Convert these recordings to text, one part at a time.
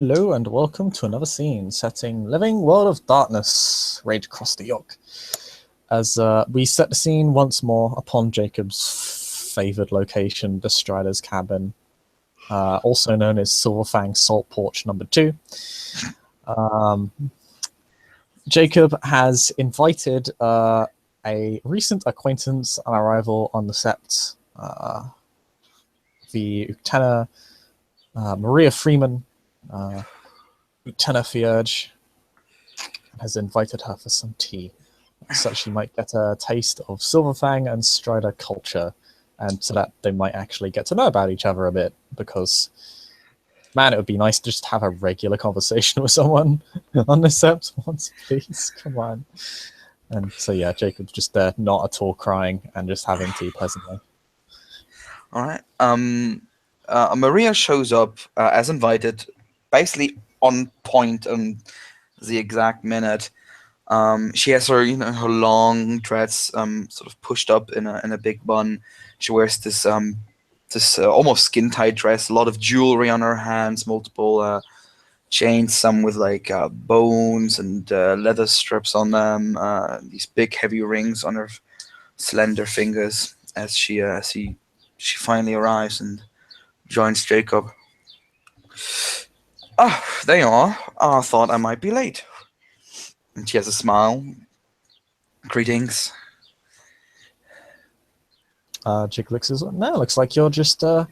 Hello and welcome to another scene setting Living World of Darkness, Rage Across the York. As we set the scene once more upon Jacob's favoured location, the Strider's cabin, also known as Silverfang Salt Porch number 2. Jacob has invited a recent acquaintance and arrival on the sept, the Lieutenant Maria Freeman, Lieutenant Fierge, has invited her for some tea, so she might get a taste of Silverfang and Strider culture, and so that they might actually get to know about each other a bit, because, man, it would be nice to just have a regular conversation with someone on this sept once, please. Come on. And so, yeah, Jacob's just there, not at all crying, and just having tea pleasantly. All right. Maria shows up as invited, basically on point on the exact minute. She has her, her long dreads, sort of pushed up in a big bun. She wears this almost skin tight dress. A lot of jewelry on her hands, multiple chains, some with like bones and leather strips on them. These big heavy rings on her slender fingers as she finally arrives and joins Jacob. Ah, there you are. I thought I might be late. And she has a smile. Greetings. Jacob looks as no, looks like you're just on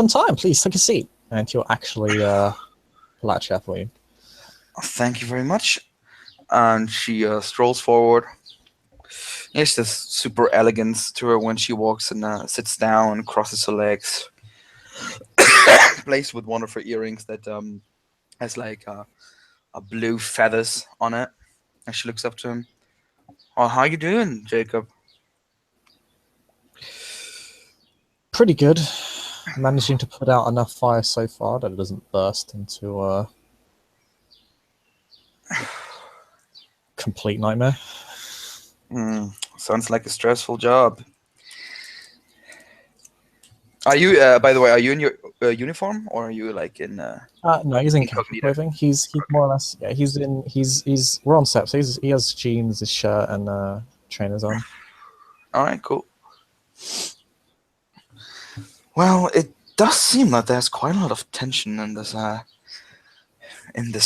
time. Please take a seat. And he'll actually pull out a chair for you. Thank you very much. And she strolls forward. There's this super elegance to her when she walks and sits down, crosses her legs, plays with one of her earrings that has like a blue feathers on it. And she looks up to him. Oh, how you doing, Jacob? Pretty good. Managing to put out enough fire so far that it doesn't burst into a complete nightmare. Sounds like a stressful job. Are you, by the way, are you in your uniform or are you like in No, he's in casual incognito? clothing. He's more or less, yeah. He's in. He's we're on set, so he has jeans, his shirt, and trainers on. All right, cool. Well, it does seem like there's quite a lot of tension in this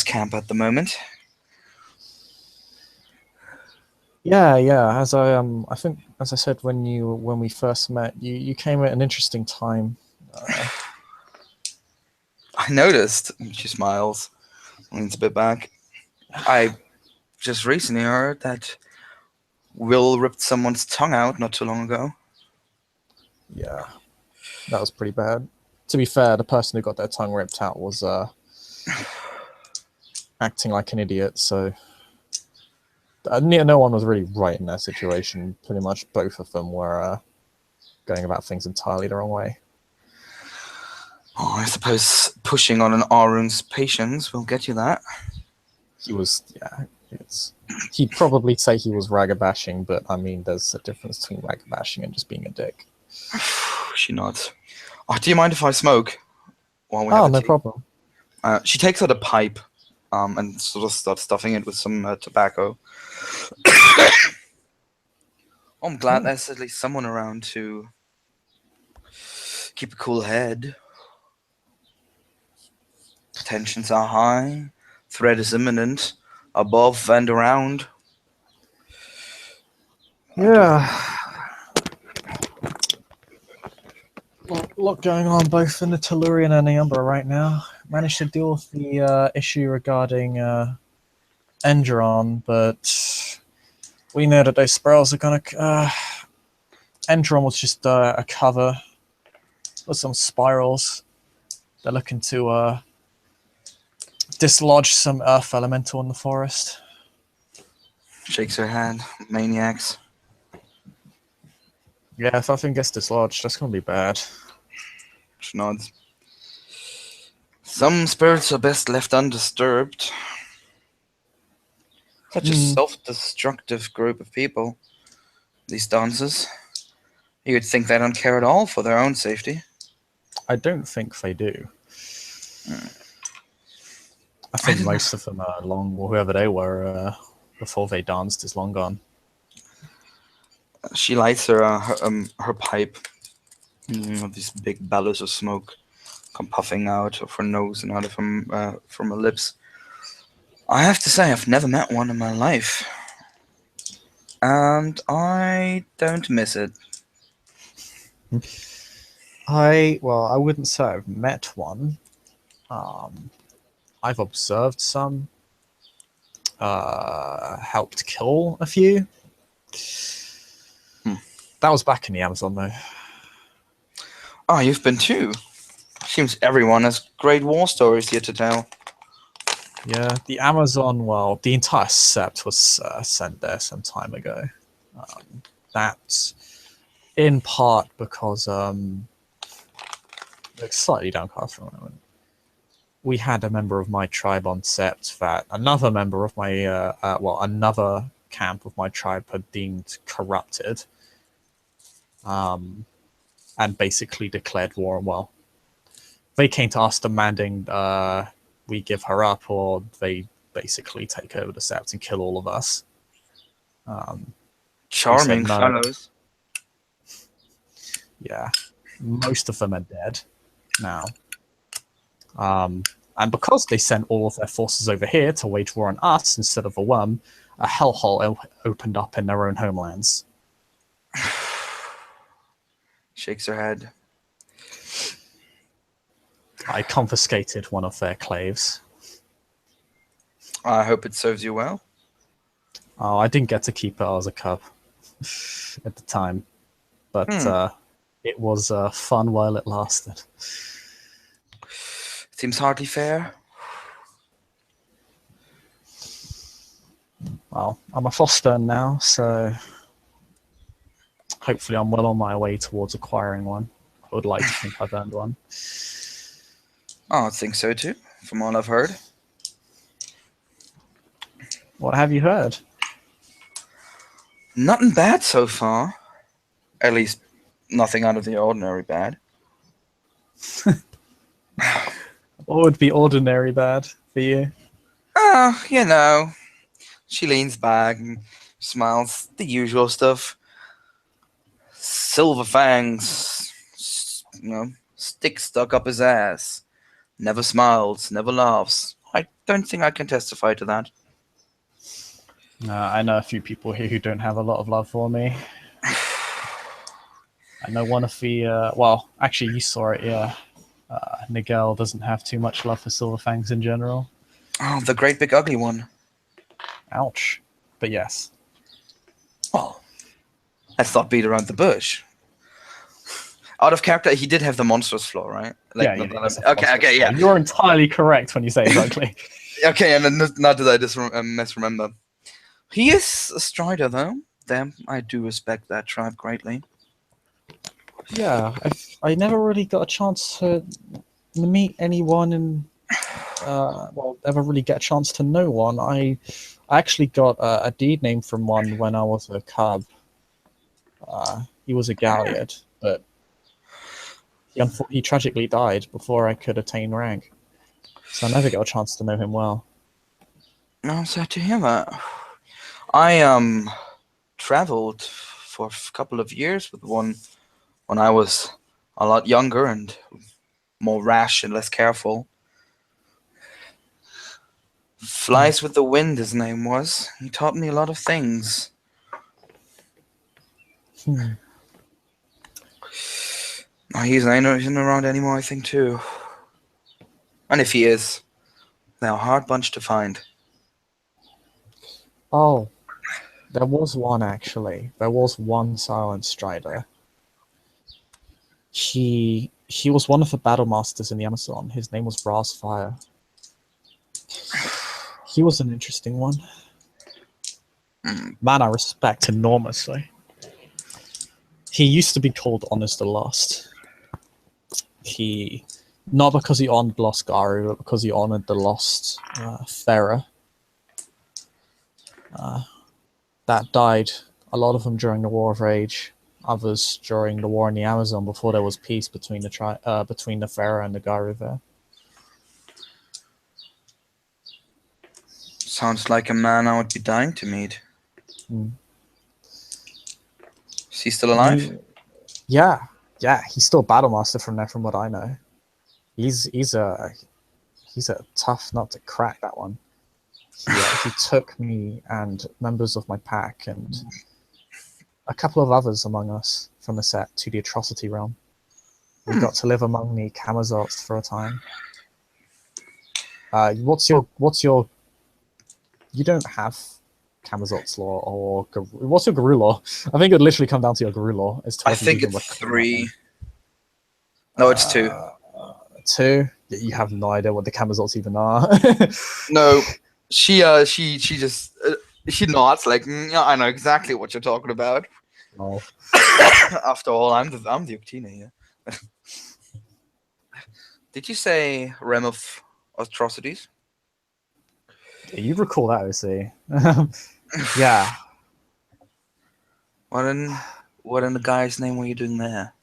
camp at the moment. Yeah. I think as I said when we first met, you came at an interesting time. I noticed. And she smiles, leans a bit back. I just recently heard that Will ripped someone's tongue out not too long ago. Yeah, that was pretty bad. To be fair, the person who got their tongue ripped out was acting like an idiot, so no one was really right in that situation. Pretty much both of them were going about things entirely the wrong way. Oh, I suppose pushing on an Arun's patience will get you that. He was, yeah, he'd probably say he was raga-bashing, but I mean, there's a difference between raga-bashing and just being a dick. She nods. Oh, do you mind if I smoke while we Oh, have a no tea? problem. She takes out a pipe and sort of starts stuffing it with some tobacco. I'm glad there's at least someone around to keep a cool head. Tensions are high. Threat is imminent. Above and around. Yeah. A lot going on both in the Tellurian and the Umbra right now. Managed to deal with the issue regarding Enderon, but we know that those spirals are gonna. Enderon was just a cover with some spirals. They're looking to dislodge some earth elemental in the forest. Shakes her head. Maniacs. Yeah, if that thing gets dislodged, that's gonna be bad. She nods. Some spirits are best left undisturbed. Such a self-destructive group of people. These dancers. You would think they don't care at all for their own safety. I don't think they do. I think most of them are long, or whoever they were before they danced is long gone. She lights her pipe. These big bellows of smoke come puffing out of her nose and out of from her lips. I have to say, I've never met one in my life, and I don't miss it. I wouldn't say I've met one. I've observed some. Helped kill a few. That was back in the Amazon though. Oh, you've been too. Seems everyone has great war stories here to tell. Yeah, the Amazon. Well, the entire sept was sent there some time ago. That's in part because it's slightly downcast for a moment. We had a member of my tribe on sept that another member of my another camp of my tribe had deemed corrupted, and basically declared war. Well, they came to us demanding we give her up, or they basically take over the sept and kill all of us. Charming no. fellows. Yeah, most of them are dead now. And because they sent all of their forces over here to wage war on us instead of a worm, a hellhole opened up in their own homelands. Shakes her head. I confiscated one of their claves. I hope it serves you well. Oh, I didn't get to keep it. I was a cub at the time, but it was fun while it lasted. Seems hardly fair. Well, I'm a foster now, so hopefully I'm well on my way towards acquiring one. I would like to think I've earned one. Oh, I think so too, from all I've heard. What have you heard? Nothing bad so far. At least, nothing out of the ordinary bad. What would be ordinary bad for you? You know. She leans back and smiles. The usual stuff. Silver fangs. Stick stuck up his ass. Never smiles, never laughs. I don't think I can testify to that. I know a few people here who don't have a lot of love for me. I know one of the... actually, you saw it, yeah. Nigel doesn't have too much love for Silverfangs in general. Oh, the great big ugly one. Ouch. But yes. Well, let's not beat around the bush. Out of character, he did have the monstrous flaw, right? Yeah. Okay, yeah. You're entirely correct when you say it ugly. Okay, and not that I just misremember. He is a strider, though. Damn, I do respect that tribe greatly. Yeah, I never really got a chance to meet anyone and ever really get a chance to know one. I actually got a deed name from one when I was a cub. He was a Galliard, but he tragically died before I could attain rank. So I never got a chance to know him well. I'm sad to hear that. I traveled for a couple of years with one when I was a lot younger and more rash and less careful. Flies with the Wind, his name was. He taught me a lot of things. He's not around anymore, I think, too. And if he is, they're a hard bunch to find. Oh, there was one, actually. There was one Silent Strider. He was one of the battle masters in the Amazon. His name was Brassfire. He was an interesting one. Man, I respect enormously. He used to be called Honest the Lost. Not because he honored Lost Garu, but because he honored the Lost Thera. That died, a lot of them during the War of Rage, others during the war in the Amazon before there was peace between the Thera and the Garu there. Sounds like a man I would be dying to meet. Mm. Is he still alive? Yeah, he's still Battlemaster from there, from what I know. He's a tough nut to crack, that one. He took me and members of my pack and a couple of others among us from the set to the Atrocity Realm. We got to live among the Camazots for a time. What's your? You don't have Camazot's law or what's your Garou law? I think it would literally come down to your Garou law as to I whether you think even it's recall that 3. one. No, it's 2. 2. You have no idea what the Camazots even are. No, she just she nods like, yeah, I know exactly what you're talking about. Oh. After all, I'm the Uctina here. Did you say Realm of Atrocities? Yeah, you recall that, OC. Yeah. What in the guy's name were you doing there?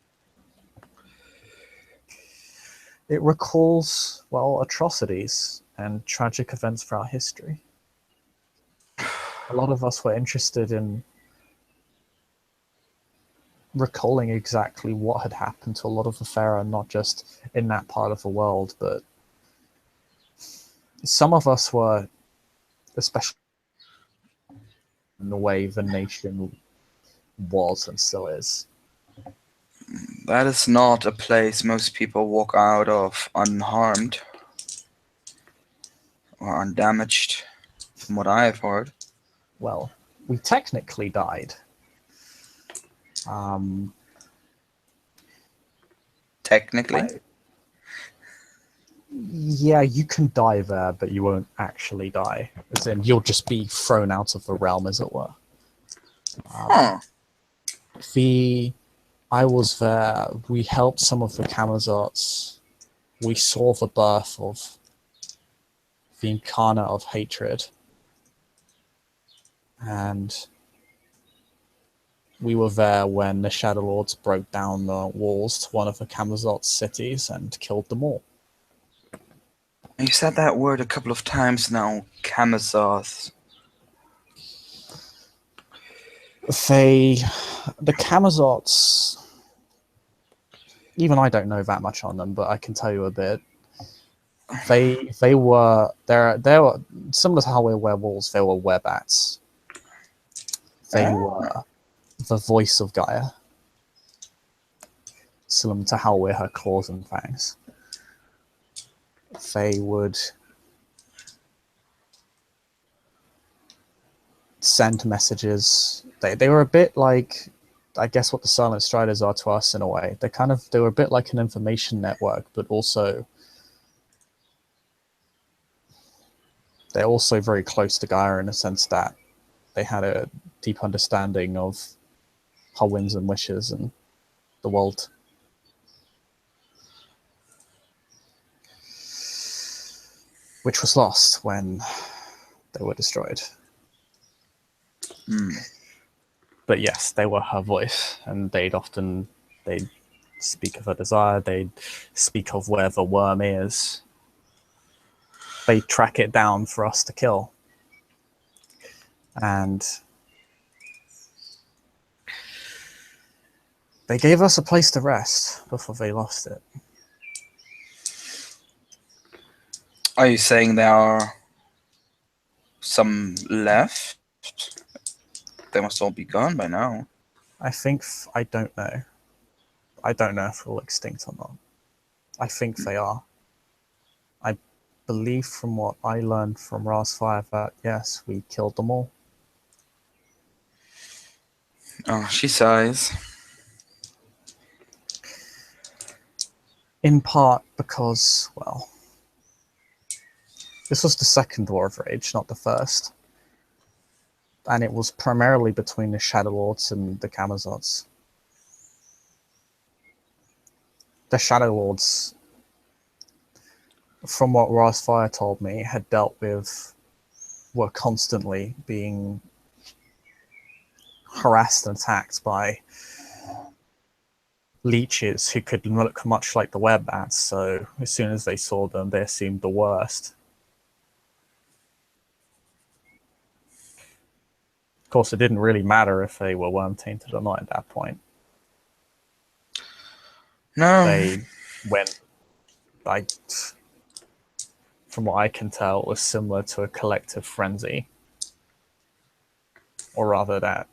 It recalls, well, atrocities and tragic events throughout history. A lot of us were interested in recalling exactly what had happened to a lot of the Pharaoh, not just in that part of the world, but some of us were, especially in the way the nation was and still is. That is not a place most people walk out of unharmed or undamaged, from what I have heard. Well, we technically died. Technically. Yeah, you can die there, but you won't actually die. As in, you'll just be thrown out of the realm, as it were. I was there. We helped some of the Camazots. We saw the birth of the incarnate of hatred. And we were there when the Shadow Lords broke down the walls to one of the Camazot's cities and killed them all. You said that word a couple of times now, Camazoth. The Camazots, even I don't know that much on them, but I can tell you a bit. They were similar to how we're werewolves. They were werebats. They were the voice of Gaia, similar to how we're her claws and fangs. They would send messages. They were a bit like, I guess, what the Silent Striders are to us in a way. They were a bit like an information network, but also they're also very close to Gaia in a sense that they had a deep understanding of her whims and wishes and the world. Which was lost when they were destroyed. But yes, they were her voice, and they'd speak of her desire, they'd speak of where the worm is. They'd track it down for us to kill. And they gave us a place to rest before they lost it. Are you saying there are some left? They must all be gone by now. I don't know. I don't know if they're all extinct or not. I think they are. I believe from what I learned from Rasfire that, yes, we killed them all. Oh, she sighs. In part because, well, this was the second War of Rage, not the first. And it was primarily between the Shadow Lords and the Camazots. The Shadow Lords, from what Rasfire told me, were constantly being harassed and attacked by leeches who could look much like the werebats, so as soon as they saw them, they assumed the worst. Of course, it didn't really matter if they were worm tainted or not at that point. No. They went, like, from what I can tell, it was similar to a collective frenzy. Or rather that,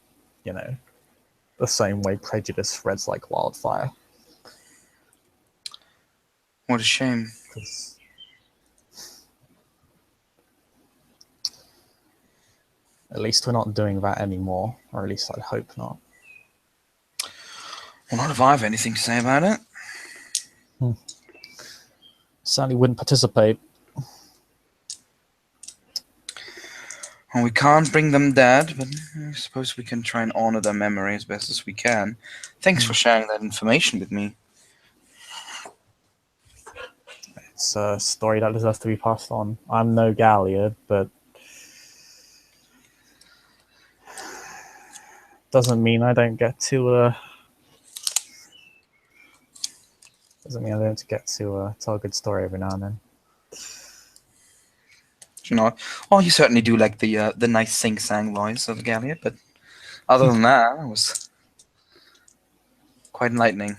the same way prejudice spreads like wildfire. What a shame. 'Cause at least we're not doing that anymore, or at least I hope not. Well, not if I have anything to say about it. Certainly wouldn't participate. Well, we can't bring them dead, but I suppose we can try and honor their memory as best as we can. Thanks for sharing that information with me. It's a story that deserves to be passed on. I'm no Galliard, but doesn't mean I don't get to tell a good story every now and then. You know, well, you certainly do like the nice sing-sang voice of Galliard, but other than that, it was quite enlightening.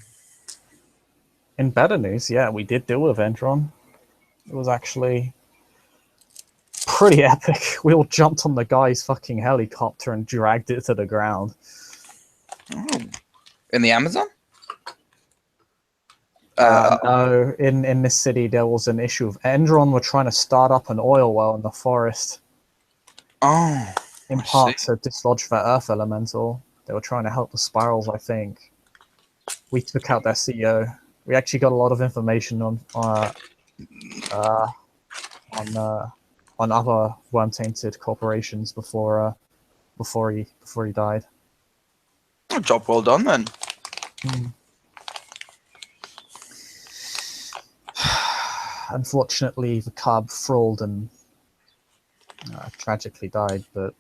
In better news, yeah, we did deal with Endron. It was actually pretty epic. We all jumped on the guy's fucking helicopter and dragged it to the ground. Oh. In the Amazon? No, in this city there was an issue of Endron were trying to start up an oil well in the forest. Oh. In part to dislodge their earth elemental. They were trying to help the spirals, I think. We took out their CEO. We actually got a lot of information on other worm-tainted corporations before he died. Oh, job well done then. Unfortunately, the cub thralled and tragically died, but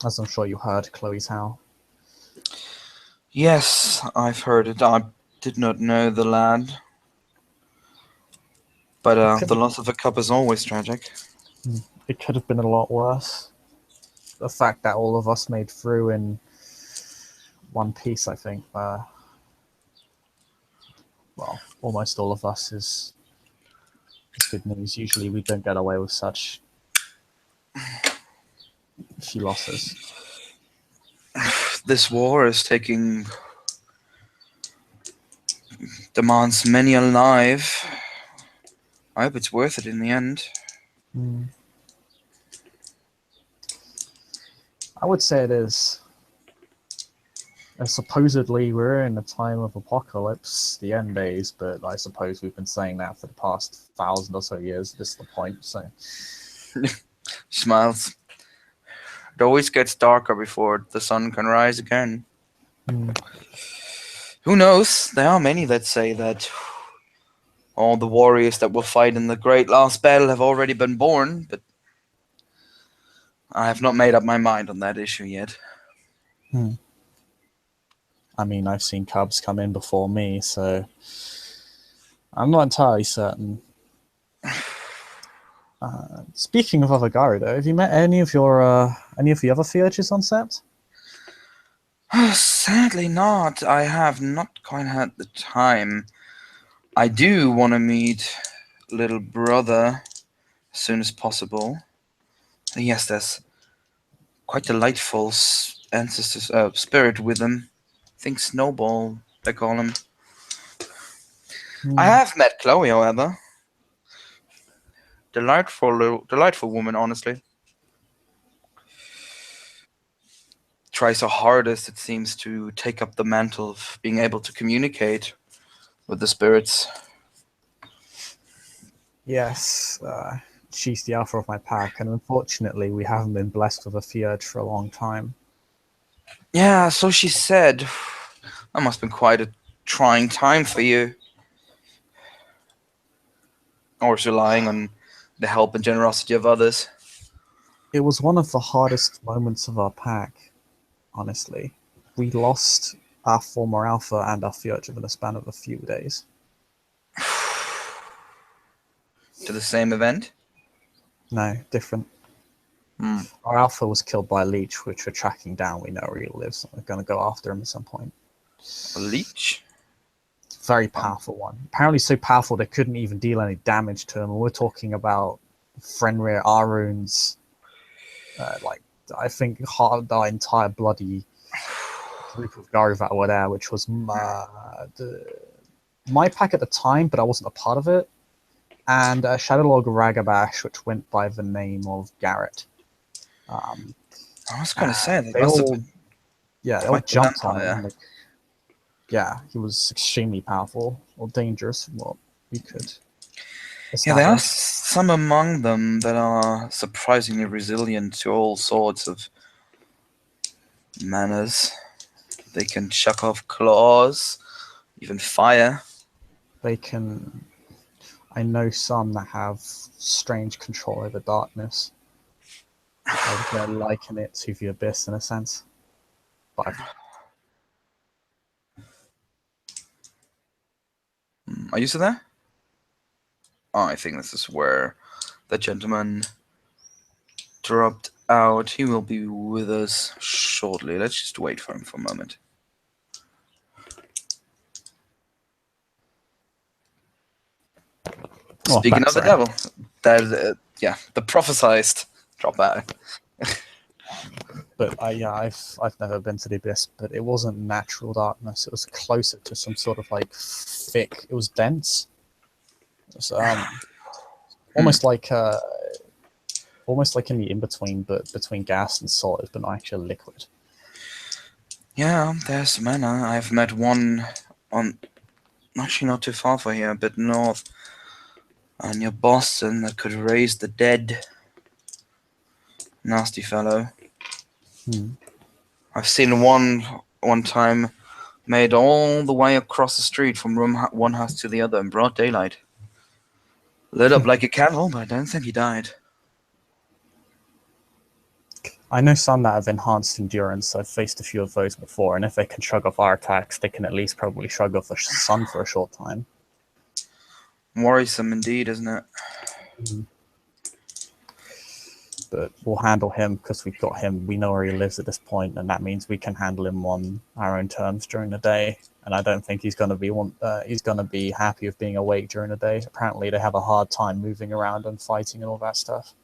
as I'm sure you heard, Chloe's how. Yes, I've heard it. I did not know the lad. But the loss of a cub is always tragic. It could have been a lot worse. The fact that all of us made through in one piece, I think, almost all of us is good news. Usually we don't get away with such few losses. This war is demands many a life. I hope it's worth it in the end. I would say it is. Supposedly we're in a time of apocalypse, the end days, but I suppose we've been saying that for the past 1,000 or so years. This is the point, so. Smiles. It always gets darker before the sun can rise again. Who knows? There are many that say that all the warriors that will fight in the great last battle have already been born, but I have not made up my mind on that issue yet. I mean, I've seen cubs come in before me, so I'm not entirely certain. Speaking of other Gyro, have you met any of the other Theurges on Sept? Sadly not. I have not quite had the time. I do want to meet little brother as soon as possible. Yes, there's quite delightful ancestor spirit with him. I think Snowball, they call him. I have met Chloe, however. Delightful woman, honestly. Tries her hardest, it seems, to take up the mantle of being able to communicate with the spirits. Yes, she's the alpha of my pack, and unfortunately we haven't been blessed with a Theurge for a long time. Yeah, so she said. That must have been quite a trying time for you. Or relying on the help and generosity of others. It was one of the hardest moments of our pack, honestly. We lost our former alpha and our Theurge within a span of a few days. To the same event? No, different. Hmm. Our alpha was killed by a leech, which we're tracking down. We know where he lives. We're going to go after him at some point. A leech? Very powerful one. Apparently so powerful they couldn't even deal any damage to him. And we're talking about Fenrir, Arun's, like, I think our entire bloody group of Garivat were there, which was my pack at the time, but I wasn't a part of it. And Shadowlog Ragabash, which went by the name of Garrett. I was going to say, that They must have all, been yeah, they all quite the jumped on vampire. him. Like, yeah, he was extremely powerful or dangerous from what we could Yeah, there are establish. some among them that are surprisingly resilient to all sorts of manners. They can chuck off claws, even fire. They can. I know some that have strange control over darkness. I was going to liken it to the abyss in a sense. But Are you still there? Oh, I think this is where the gentleman dropped out. He will be with us shortly. Let's just wait for him for a moment. Speaking of the devil, that the prophesized drop out. But I've never been to the abyss, but it wasn't natural darkness. It was closer to some sort of like thick. It was dense. It was almost like in the in between, but between gas and solid, but not actually liquid. Yeah, there's manna. I've met one on, actually not too far from here, a bit north, near Boston, that could raise the dead. Nasty fellow. I've seen one time made all the way across the street from one house to the other in broad daylight. Lit up like a candle, but I don't think he died. I know some that have enhanced endurance. I've faced a few of those before, and if they can shrug off our attacks, they can at least probably shrug off the sun for a short time. Worrisome indeed, isn't it? But we'll handle him because we've got him. We know where he lives at this point, and that means we can handle him on our own terms during the day. And I don't think he's going to be happy with being awake during the day. Apparently, they have a hard time moving around and fighting and all that stuff.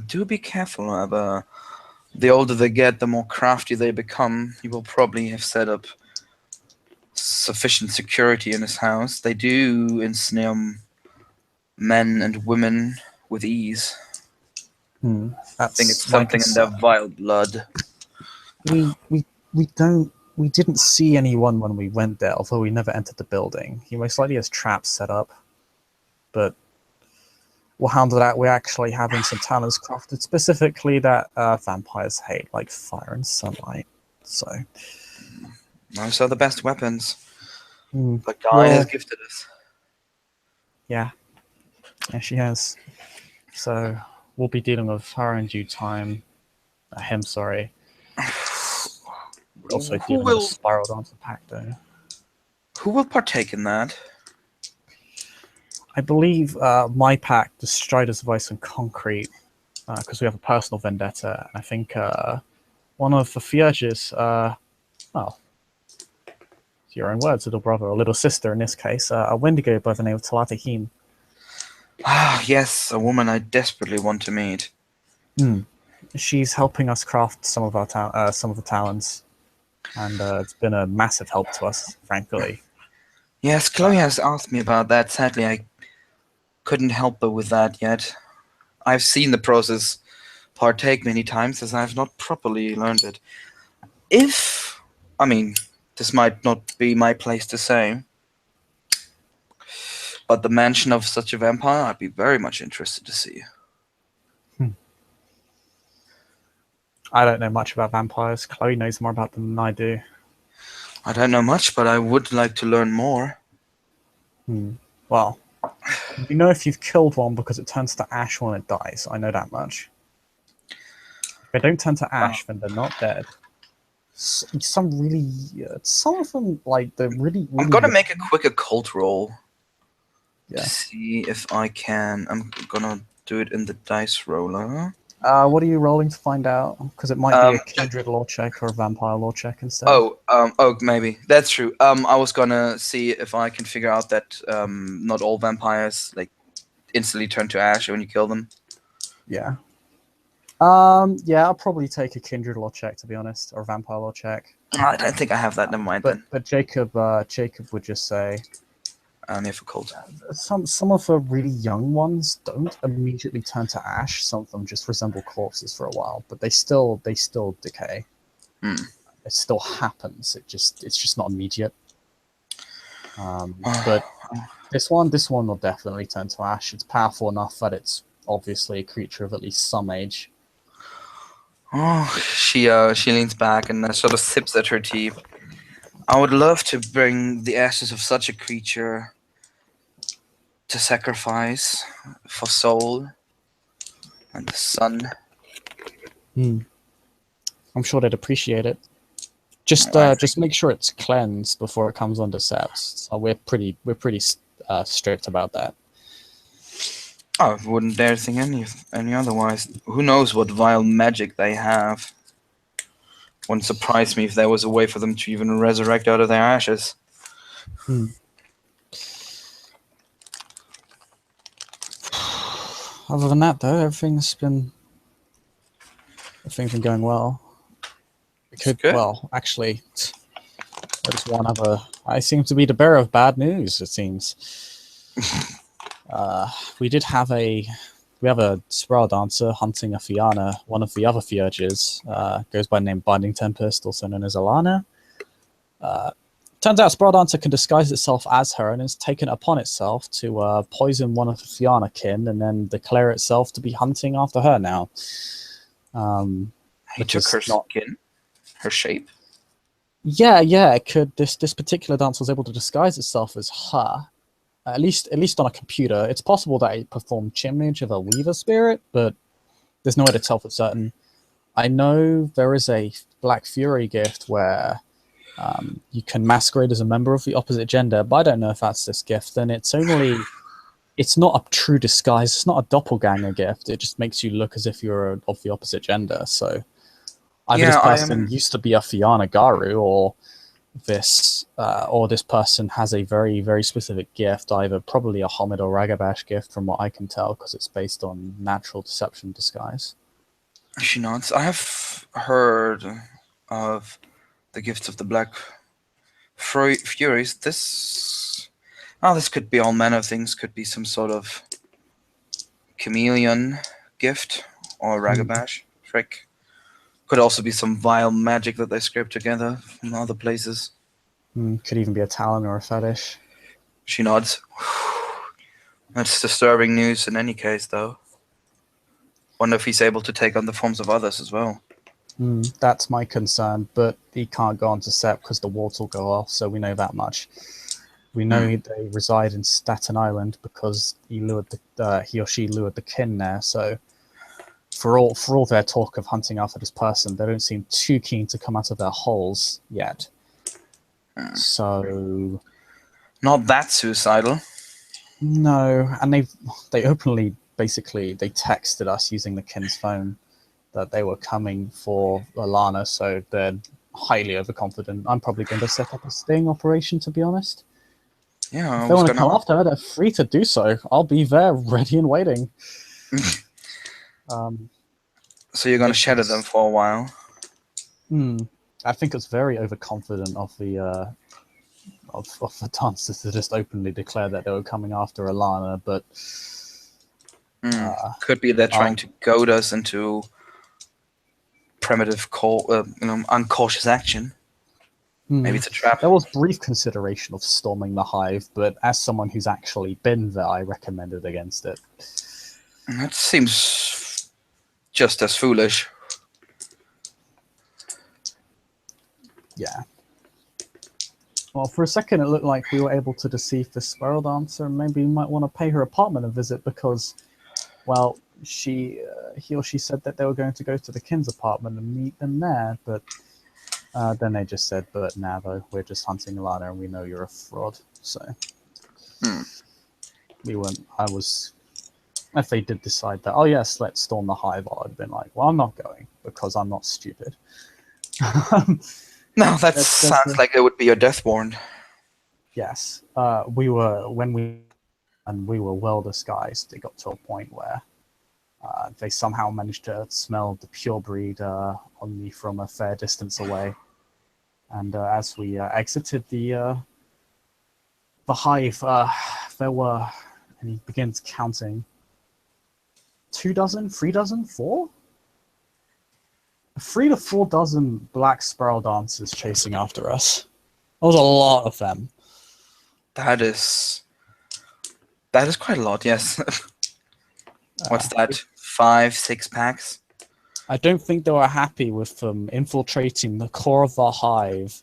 Do be careful, Abba. The older they get, the more crafty they become. He will probably have set up sufficient security in his house. They do ensnare men and women with ease. I think it's something in their vile blood. We didn't see anyone when we went there, although we never entered the building. He most likely has traps set up, but we'll handle that. We're actually having some talents crafted specifically that vampires hate, like fire and sunlight. So Those are the best weapons. The guy well, has gifted us. Yeah, she has. So we'll be dealing with her in due time. Him, sorry. We're also dealing with a spiraled onto Pacto. Who will partake in that? I believe my pack, the Striders of Ice and Concrete, because we have a personal vendetta. And I think one of the Fierges, well, it's your own words, little brother or little sister in this case, a Wendigo by the name of Talata Heen. Ah, yes, a woman I desperately want to meet. She's helping us craft some of the talents, and it's been a massive help to us, frankly. Yes, Chloe has asked me about that. Sadly, I couldn't help her with that yet. I've seen the process partake many times, as I've not properly learned it. This might not be my place to say, but the mansion of such a vampire, I'd be very much interested to see. I don't know much about vampires. Chloe knows more about them than I do. I don't know much, but I would like to learn more. Well, you know if you've killed one because it turns to ash when it dies. I know that much. If they don't turn to ash, then they're not dead. Some of them, like, they're really I'm gonna make a quick occult roll. Yeah. To see if I can. I'm gonna do it in the dice roller. What are you rolling to find out? Because it might be a kindred lore check or a vampire lore check instead. Maybe that's true. I was gonna see if I can figure out that not all vampires like instantly turn to ash when you kill them. Yeah. Yeah, I'll probably take a kindred lore check, to be honest, or a vampire lore check. I don't think I have that. Never mind then. But Jacob would just say Difficult. some of the really young ones don't immediately turn to ash. Some of them just resemble corpses for a while, but they still decay. It still happens. It's just not immediate. But this one will definitely turn to ash. It's powerful enough that it's obviously a creature of at least some age. Oh, she leans back and sort of sips at her tea. I would love to bring the ashes of such a creature to sacrifice for Soul and the sun. I'm sure they'd appreciate it. Just make sure it's cleansed before it comes onto Seps. So we're pretty strict about that. I wouldn't dare think any otherwise. Who knows what vile magic they have? Wouldn't surprise me if there was a way for them to even resurrect out of their ashes. Other than that, though, everything's been going well. Well, actually, there's one other. I seem to be the bearer of bad news. It seems. We have a spiral dancer hunting a Fianna, one of the other Theurges, goes by the name Binding Tempest, also known as Alana. Turns out Spiral Dancer can disguise itself as her and has taken it upon itself to poison one of the Fianna kin and then declare itself to be hunting after her now. He took her skin, her shape. Yeah, it could. This particular dancer was able to disguise itself as her. At least on a computer. It's possible that it performed image of a Weaver spirit, but there's no way to tell for certain. I know there is a Black Fury gift where you can masquerade as a member of the opposite gender, but I don't know if that's this gift. And it's not a true disguise. It's not a doppelganger gift. It just makes you look as if you're of the opposite gender. So either this person used to be a Fianna Garu, or this person has a very, very specific gift, either probably a Homid or Ragabash gift from what I can tell, because it's based on natural deception disguise. She nods. I have heard of the gifts of the Black Furies. This could be all manner of things. Could be some sort of chameleon gift or Ragabash trick. Could also be some vile magic that they scraped together from other places. Could even be a talon or a fetish. She nods. That's disturbing news in any case, though. Wonder if he's able to take on the forms of others as well. That's my concern, but he can't go on to Sep because the wards will go off, so we know that much. We know they reside in Staten Island because he or she lured the kin there, so for all their talk of hunting after this person, they don't seem too keen to come out of their holes yet. So, not that suicidal. No, and they openly basically they texted us using the kin's phone that they were coming for Alana, so they're highly overconfident. I'm probably going to set up a sting operation, to be honest. Yeah, if they want to come after her, they're free to do so. I'll be there, ready and waiting. So you're going to shadow them for a while? I think it's very overconfident of the dancers to just openly declare that they were coming after Alana, but could be they're trying to goad us into primitive, uncautious action. Maybe it's a trap. There was brief consideration of storming the hive, but as someone who's actually been there, I recommended against it. That seems just as foolish. Yeah. Well, for a second, it looked like we were able to deceive the Spiral Dancer, and maybe you might want to pay her apartment a visit because, well, he or she said that they were going to go to the Kin's apartment and meet them there, but then they just said, but now, though, we're just hunting Alana and we know you're a fraud, so we weren't, I If they did decide that, oh yes, let's storm the hive, I'd have been like, well, I'm not going because I'm not stupid. No, that That's sounds like it would be your death warrant. yes. We were well disguised. It got to a point where they somehow managed to smell the pure breed on me from a fair distance away. And as we exited the hive, there were, and he begins counting, 2 dozen, 3 dozen, 4? 3 to 4 dozen black spiral dancers chasing after us. There was a lot of them. That is quite a lot, yes. What's that? 5, 6 packs? I don't think they were happy with them infiltrating the core of the hive,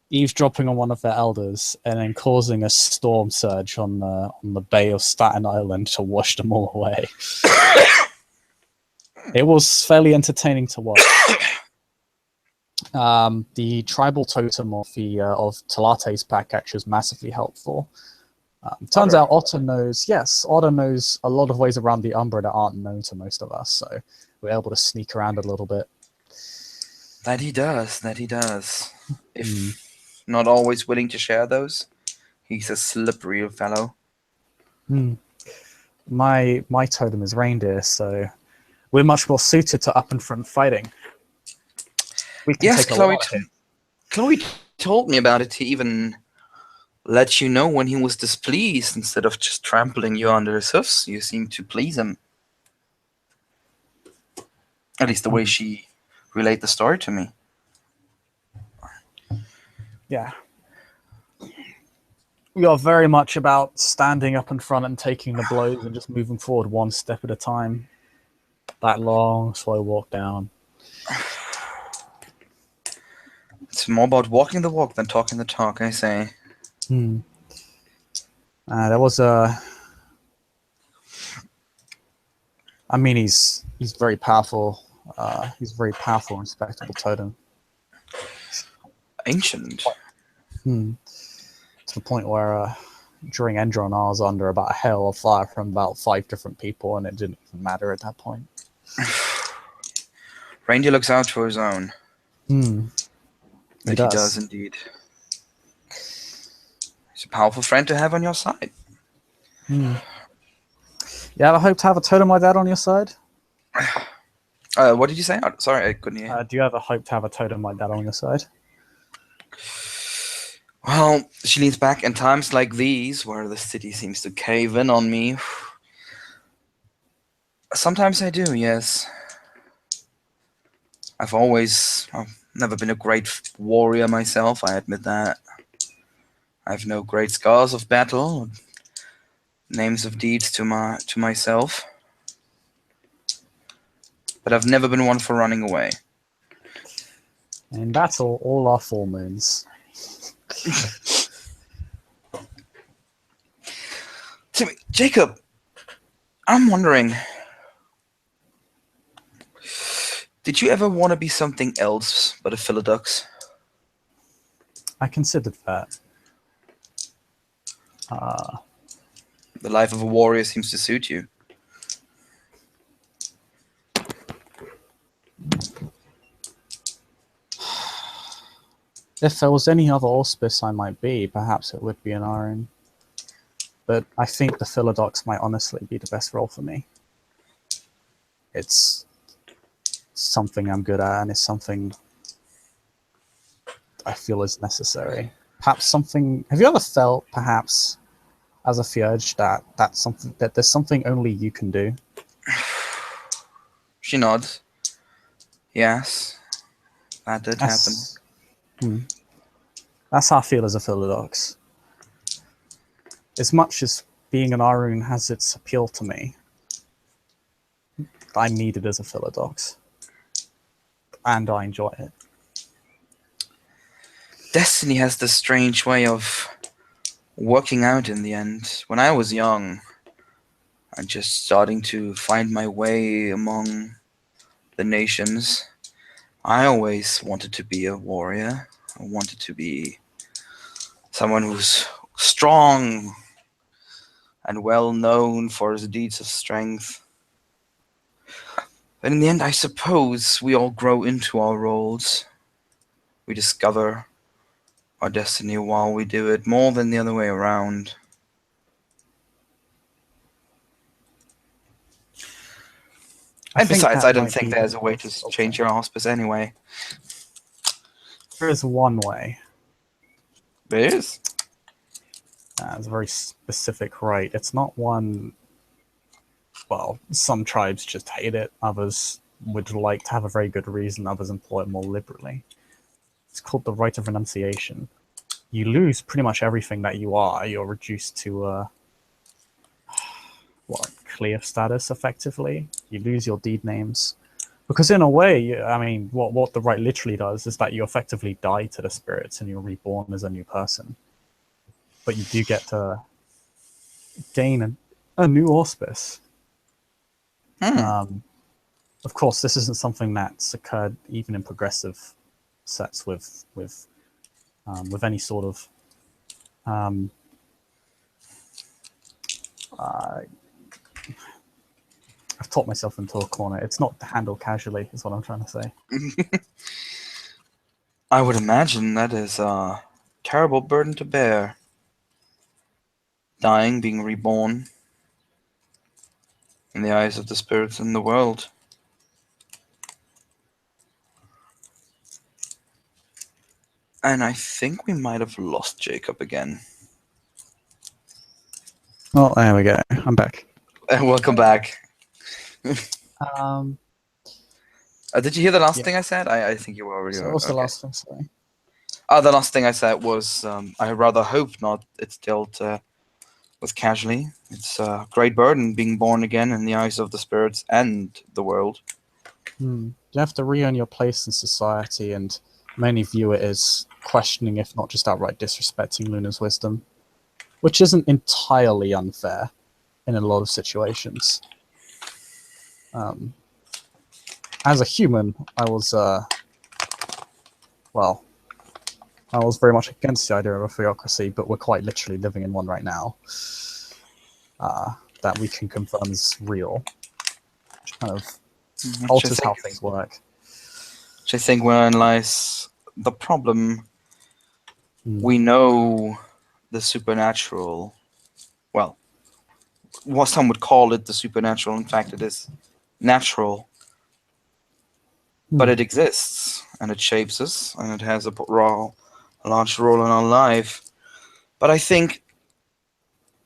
eavesdropping on one of their elders, and then causing a storm surge on the bay of Staten Island to wash them all away. It was fairly entertaining to watch. The tribal totem of Talate's pack actually was massively helpful. Turns out Otter knows a lot of ways around the Umbra that aren't known to most of us, so we're able to sneak around a little bit. That he does. If not always willing to share those, he's a slippery fellow. My totem is reindeer, so we're much more suited to up and front fighting. We can Yes, take a lot of hit. Chloe told me about it to even let you know when he was displeased instead of just trampling you under his hoofs. You seem to please him. At least the way she relayed the story to me. Yeah. We are very much about standing up in front and taking the blows and just moving forward one step at a time. That long, slow walk down. It's more about walking the walk than talking the talk, I say. There was a... I mean, he's very powerful. He's a very powerful and respectable totem. Ancient. To the point where during Endron I was under about a hail of fire from about 5 different people, and it didn't even matter at that point. Reindeer looks out for his own. He That he does indeed. He's a powerful friend to have on your side. You ever hope to have a totem like that on your side? What did you say? Oh, sorry, I couldn't hear. Do you ever hope to have a totem like that on your side? Well, she leans back. In times like these, where the city seems to cave in on me, sometimes I do, yes. I've never been a great warrior myself, I admit that. I have no great scars of battle, names of deeds to myself. But I've never been one for running away. In battle, all are full moons. Jacob, I'm wondering, did you ever want to be something else but a Philodux? I considered that. The life of a warrior seems to suit you. If there was any other auspice I might be, perhaps it would be an Iron. But I think the Philodux might honestly be the best role for me. It's something I'm good at, and it's something I feel is necessary. Perhaps something... Have you ever felt, perhaps, as a Theurge, that there's something only you can do? She nods. Yes, that did happen. That's how I feel as a Philodux. As much as being an Iron has its appeal to me, I need it as a Philodux. And I enjoy it. Destiny has this strange way of working out in the end. When I was young, I'm just starting to find my way among the nations. I always wanted to be a warrior. I wanted to be someone who's strong and well known for his deeds of strength. But in the end, I suppose we all grow into our roles. We discover our destiny while we do it, more than the other way around. I And think besides, that I don't might think be there's a way to change your auspice anyway. There is one way. There is. It's a very specific right. It's not one. Well, some tribes just hate it. Others would like to have a very good reason. Others employ it more liberally. It's called the right of renunciation. You lose pretty much everything that you are. You're reduced to clear status, effectively. You lose your deed names. Because in a way, I mean, what the right literally does is that you effectively die to the spirits and you're reborn as a new person. But you do get to gain a new auspice. Of course, this isn't something that's occurred even in progressive sets with any sort of I've talked myself into a corner. It's not handled casually, is what I'm trying to say. I would imagine that is a terrible burden to bear. Dying, being reborn in the eyes of the spirits in the world. And I think we might have lost Jacob again. Well, there we go. I'm back. Welcome back. Did you hear the last thing I said? I think you were already. So what's the last thing? Sorry. The last thing I said was, I rather hope not. It's dealt with casually. It's a great burden being born again in the eyes of the spirits and the world. You have to re-earn your place in society, and many view it as questioning, if not just outright disrespecting Luna's wisdom, which isn't entirely unfair in a lot of situations. As a human, I was very much against the idea of a theocracy, but we're quite literally living in one right now that we can confirm is real, which kind of alters how things work. Which I think wherein lies the problem. We know the supernatural. Well, what some would call it the supernatural. In fact, it is natural. But it exists, and it shapes us, and it has a large role in our life. But I think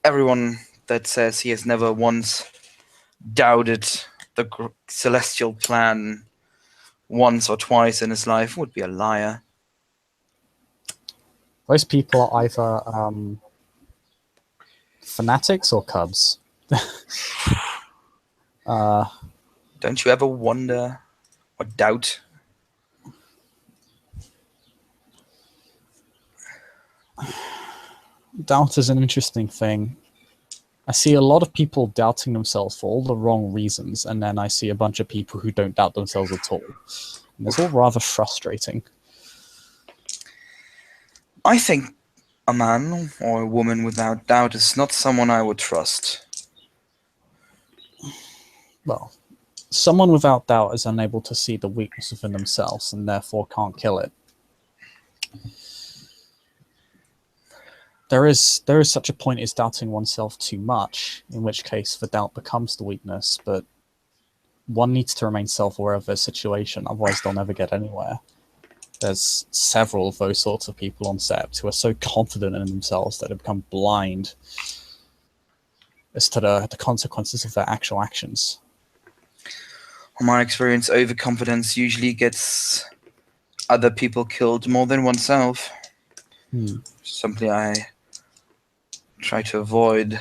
everyone that says he has never once doubted the celestial plan once or twice in his life would be a liar. Most people are either fanatics or cubs. Don't you ever wonder or doubt? Doubt is an interesting thing. I see a lot of people doubting themselves for all the wrong reasons, and then I see a bunch of people who don't doubt themselves at all. And it's all rather frustrating. I think a man or a woman without doubt is not someone I would trust. Well, someone without doubt is unable to see the weakness within themselves and therefore can't kill it. There is such a point as doubting oneself too much, in which case the doubt becomes the weakness, but one needs to remain self-aware of their situation, otherwise they'll never get anywhere. There's several of those sorts of people on Sept who are so confident in themselves that they become blind as to the consequences of their actual actions. From my experience, overconfidence usually gets other people killed more than oneself. Something I try to avoid.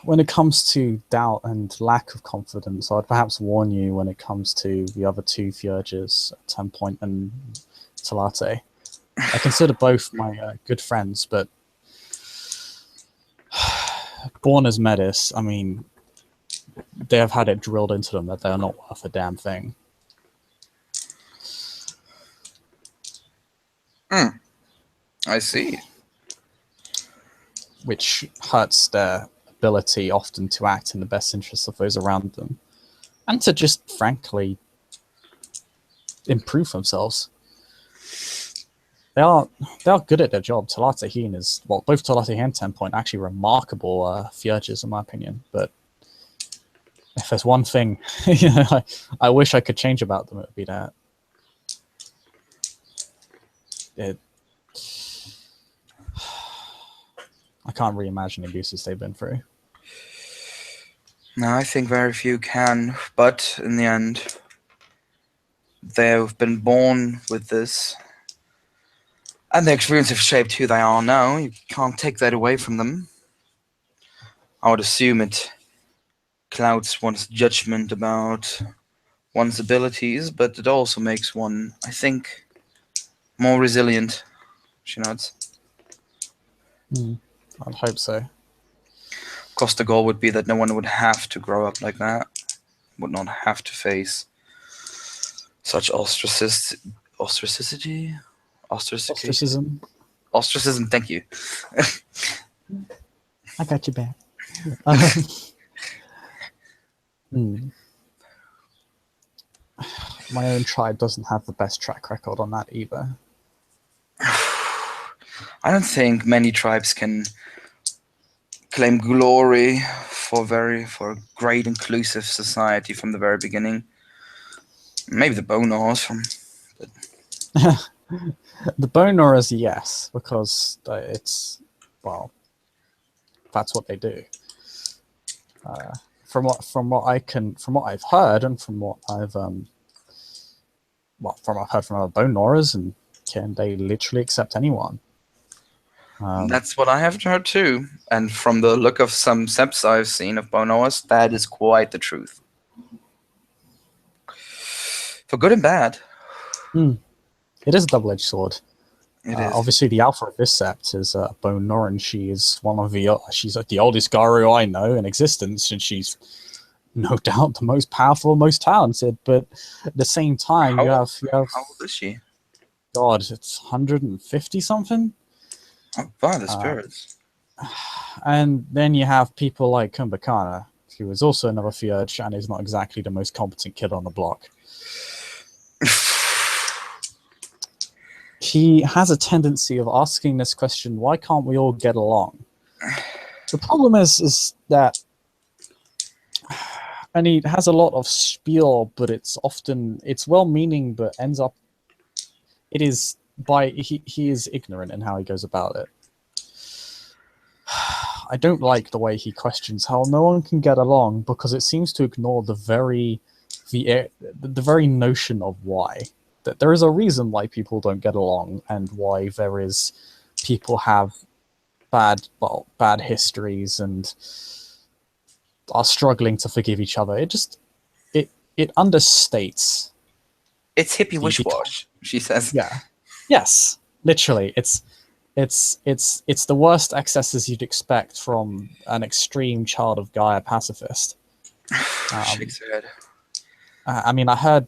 When it comes to doubt and lack of confidence, I'd perhaps warn you when it comes to the other two Theurges, 10 Point and Talate. I consider both my good friends, but born as Medis, I mean, they have had it drilled into them that they're not worth a damn thing. I see. which hurts their ability often to act in the best interests of those around them, and to just frankly improve themselves. They are good at their job. Talatahine is, well, both Talatahine and Tenpoint are actually remarkable Theurges, in my opinion. But if there's one thing I wish I could change about them, it would be that. I can't reimagine the abuses they've been through. No, I think very few can, but in the end, they've been born with this. And their experience have shaped who they are now. You can't take that away from them. I would assume it clouds one's judgment about one's abilities, but it also makes one, I think, more resilient. She nods. I'd hope so. Of course, the goal would be that no one would have to grow up like that, would not have to face such ostracism. Ostracism, thank you. I got you back. My own tribe doesn't have the best track record on that either. I don't think many tribes can claim glory for a great inclusive society from the very beginning. Maybe the Bonars from. The Bonars, yes, because it's, well, that's what they do. From what I've heard, and from what I've heard from other Bonars, and they literally accept anyone. That's what I have heard too, and from the look of some seps I've seen of Bonars, that is quite the truth. For good and bad. It is a double-edged sword. It is. Obviously, the alpha of this sept is Bonoran. She is she's like the oldest Garu I know in existence, and she's no doubt the most powerful, most talented. But at the same time, you have how old is she? God, it's 150 something. Oh, wow, the spirits. And then you have people like Kumbhakana, who is also another Theurge and is not exactly the most competent kid on the block. He has a tendency of asking this question, why can't we all get along? The problem is that, and he has a lot of spiel, but it's well-meaning, but ends up, he is ignorant in how he goes about it. I don't like the way he questions how no one can get along, because it seems to ignore the very notion of why. That there is a reason why people don't get along, and why people have bad histories and are struggling to forgive each other. It understates. It's hippie wish-wash, she says. Yeah. Yes. Literally. It's the worst excesses you'd expect from an extreme child of Gaia pacifist. Shakes her head. I mean, I heard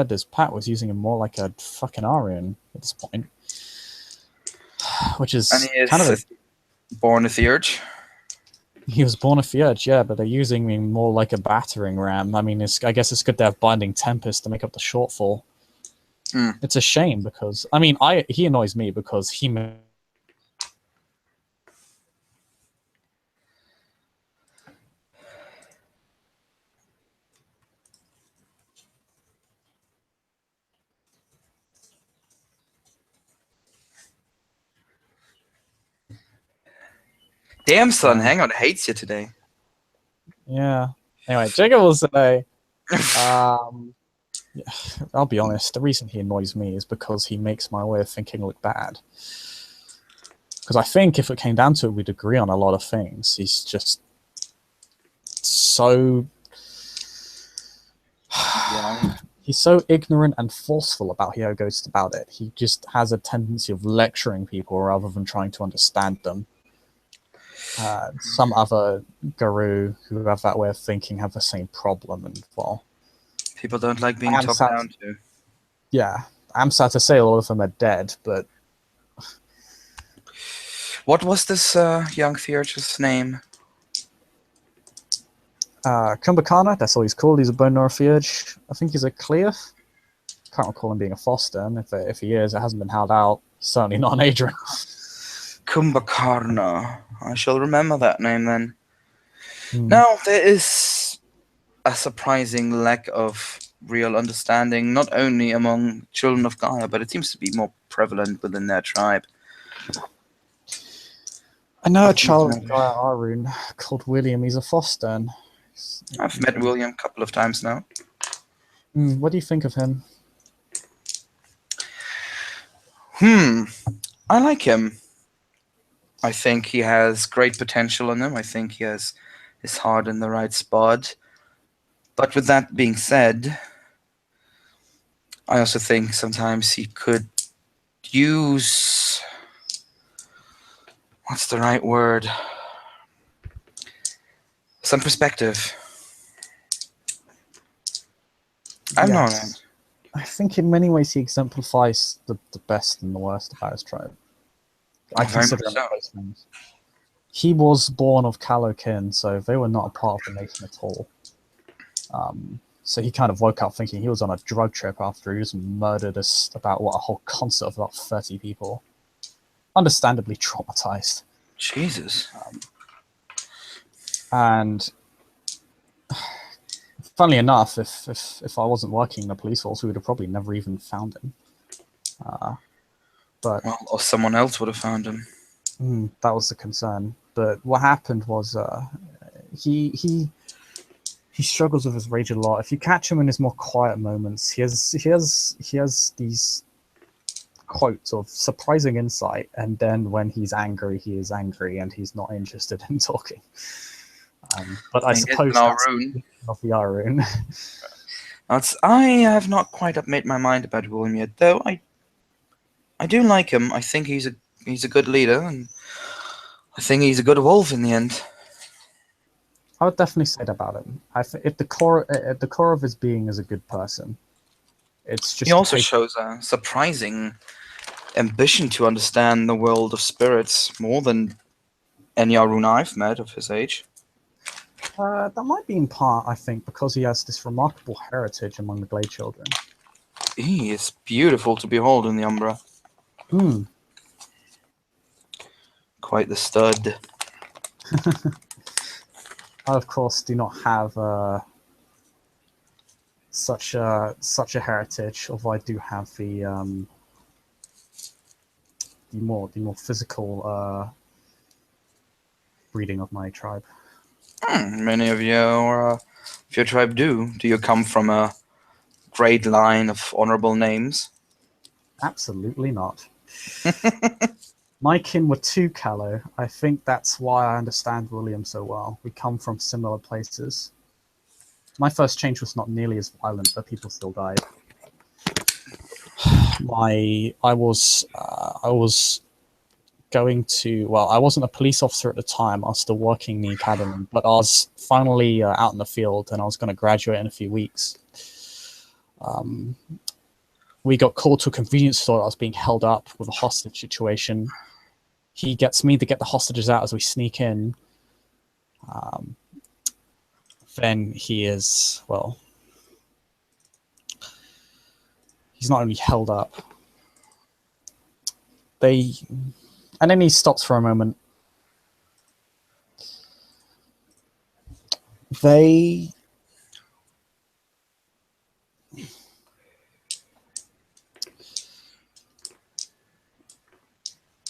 this Pat was using him more like a fucking Aryan at this point, which is and he is kind of born a Theurge. He was born a Theurge, yeah, but they're using me more like a battering ram. I mean, I guess it's good to have Binding Tempest to make up the shortfall. It's a shame because, I mean, he annoys me because he. Damn, son, Hangout hates you today. Yeah. Anyway, Jacob will say, I'll be honest, the reason he annoys me is because he makes my way of thinking look bad. Because I think if it came down to it, we'd agree on a lot of things. He's just so... Yeah. He's so ignorant and forceful about how he goes about it. He just has a tendency of lecturing people rather than trying to understand them. Some other Garou who have that way of thinking have the same problem, and well, people don't like being talked down to. Yeah, I'm sad to say a lot of them are dead, but What was this young Theurge's name? Kumbhakana, that's all he's called. He's a Bone Norfiage. I think he's a Cleof. Can't recall him being a Foster, and if he is, it hasn't been held out. Certainly not an Adrian. Kumbhakarna. I shall remember that name then. Hmm. Now, there is a surprising lack of real understanding, not only among children of Gaia, but it seems to be more prevalent within their tribe. I know a child of Gaia Arun called William. He's a Foster. And I've met William a couple of times now. What do you think of him? I like him. I think he has great potential in him. I think he has his heart in the right spot. But with that being said, I also think sometimes he could use... What's the right word? Some perspective. I don't know. I think in many ways he exemplifies the best and the worst about his tribe. I consider him both things. He was born of Calokin, so they were not a part of the nation at all. So he kind of woke up thinking he was on a drug trip after he was murdered a whole concert of about 30 people. Understandably traumatized. Jesus. And funnily enough, if I wasn't working in the police force, we would have probably never even found him. Or someone else would have found him. That was the concern. But what happened was he struggles with his rage a lot. If you catch him in his more quiet moments, he has these quotes of surprising insight, and then when he's angry, he is angry, and he's not interested in talking. But I suppose that's of the Arun. I have not quite made my mind about William yet, though. I do like him. I think he's a good leader, and I think he's a good wolf in the end. I would definitely say that about him. At the core of his being is a good person. It's just he also shows a surprising ambition to understand the world of spirits more than any Arun I've met of his age. That might be in part, I think, because he has this remarkable heritage among the Glade Children. He is beautiful to behold in the Umbra. Quite the stud. I, of course, do not have such a heritage, although I do have the more physical breeding of my tribe. Many of your tribe do. Do you come from a great line of honorable names? Absolutely not. My kin were too callow. I think that's why I understand William so well. We come from similar places. My first change was not nearly as violent, but people still died. I was going to... Well, I wasn't a police officer at the time. I was still working in the academy, but I was finally out in the field, and I was going to graduate in a few weeks. We got called to a convenience store. I was being held up with a hostage situation. He gets me to get the hostages out as we sneak in. Then he is, well, he's not only held up. And then he stops for a moment.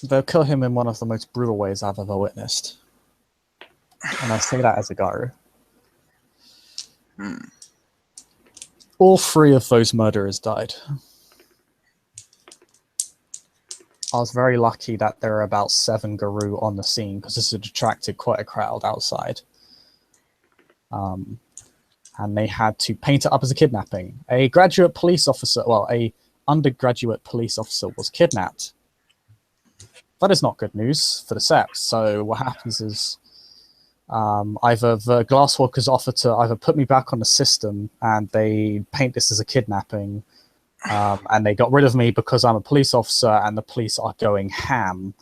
They'll kill him in one of the most brutal ways I've ever witnessed. And I say that as a Garu. All three of those murderers died. I was very lucky that there were about 7 Garu on the scene, because this had attracted quite a crowd outside. And they had to paint it up as a kidnapping. A graduate police officer, well, a undergraduate police officer was kidnapped. That is not good news for the sex. So what happens is either the Glasswalkers offer to either put me back on the system, and they paint this as a kidnapping, and they got rid of me because I'm a police officer, and the police are going ham.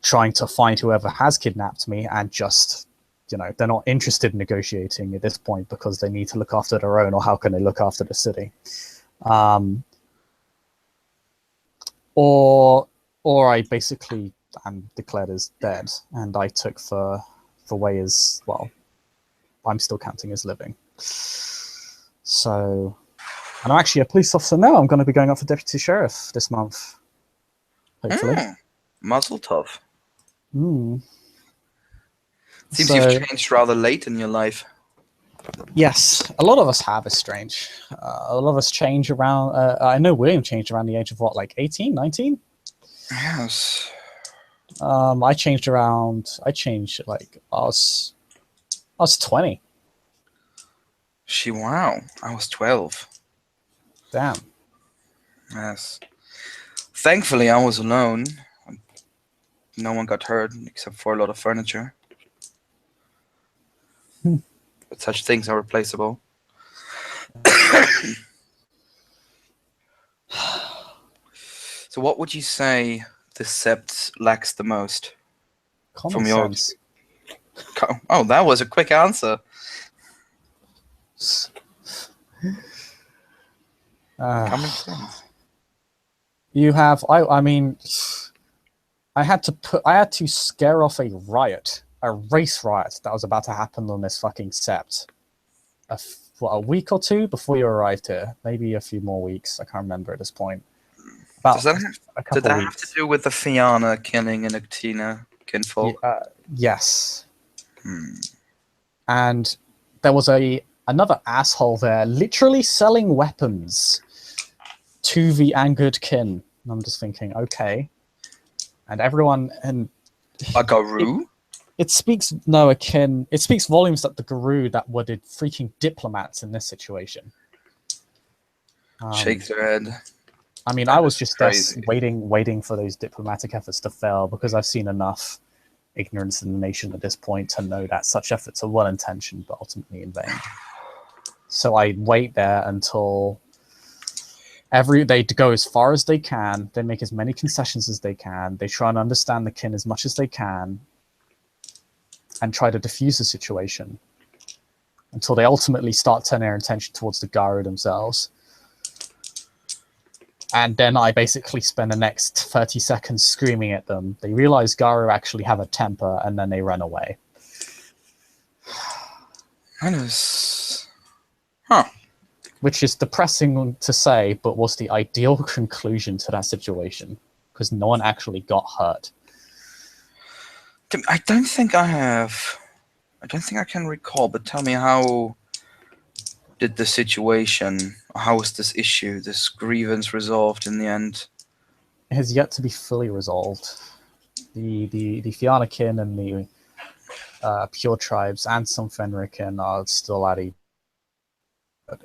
trying to find whoever has kidnapped me, and just, they're not interested in negotiating at this point because they need to look after their own, or how can they look after the city? Or I basically am declared as dead, and I took for Wei as, well, I'm still counting as living. So, and I'm actually a police officer now. I'm going to be going up for deputy sheriff this month, hopefully. Muzzle tough. Mm. Seems you've changed rather late in your life. Yes, a lot of us have. It's strange. A lot of us change around. I know William changed around the age of what, like 18, 19? Yes. I changed like I was 20. Wow. I was 12. Damn. Yes. Thankfully, I was alone. No one got hurt except for a lot of furniture. But such things are replaceable. So what would you say the Sept lacks the most? Common sense. Oh, that was a quick answer. Common sense. You have, I mean, I had to scare off a race riot that was about to happen on this fucking Sept. A week or two before you arrived here, maybe a few more weeks. I can't remember at this point. Did that have to do with the Fianna killing and Uctina kinfolk? Yes. And there was another asshole there, literally selling weapons to the angered kin. And I'm just thinking, okay. And everyone, and a Garou? It speaks volumes that the Garou that were the freaking diplomats in this situation. Shakes their head. I mean, I was just waiting for those diplomatic efforts to fail, because I've seen enough ignorance in the nation at this point to know that such efforts are well-intentioned but ultimately in vain. So I wait there until they go as far as they can, they make as many concessions as they can, they try and understand the kin as much as they can, and try to diffuse the situation until they ultimately start turning their attention towards the Garou themselves. And then I basically spend the next 30 seconds screaming at them. They realize Garou actually have a temper, and then they run away. That is... Huh. Which is depressing to say, but was the ideal conclusion to that situation, because no one actually got hurt. I don't think I can recall, but tell me, how did the situation, how was this issue, this grievance resolved in the end? It has yet to be fully resolved. The Fianna kin and the Pure Tribes and some Fenrican are still at it.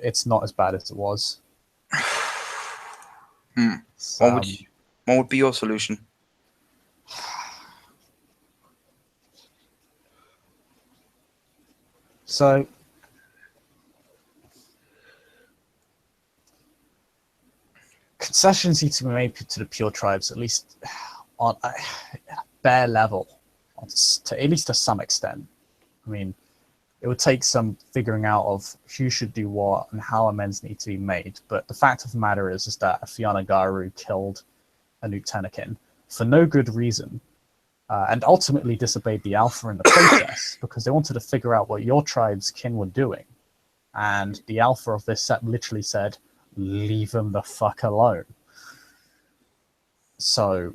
It's not as bad as it was. What would be your solution? So, concessions need to be made to the Pure Tribes, at least on a bare level, at least to some extent. I mean, it would take some figuring out of who should do what and how amends need to be made. But the fact of the matter is that a Fianna Garou killed a Nuctenakin for no good reason, and ultimately disobeyed the Alpha in the process because they wanted to figure out what your tribe's kin were doing. And the Alpha of this set literally said, leave them the fuck alone. So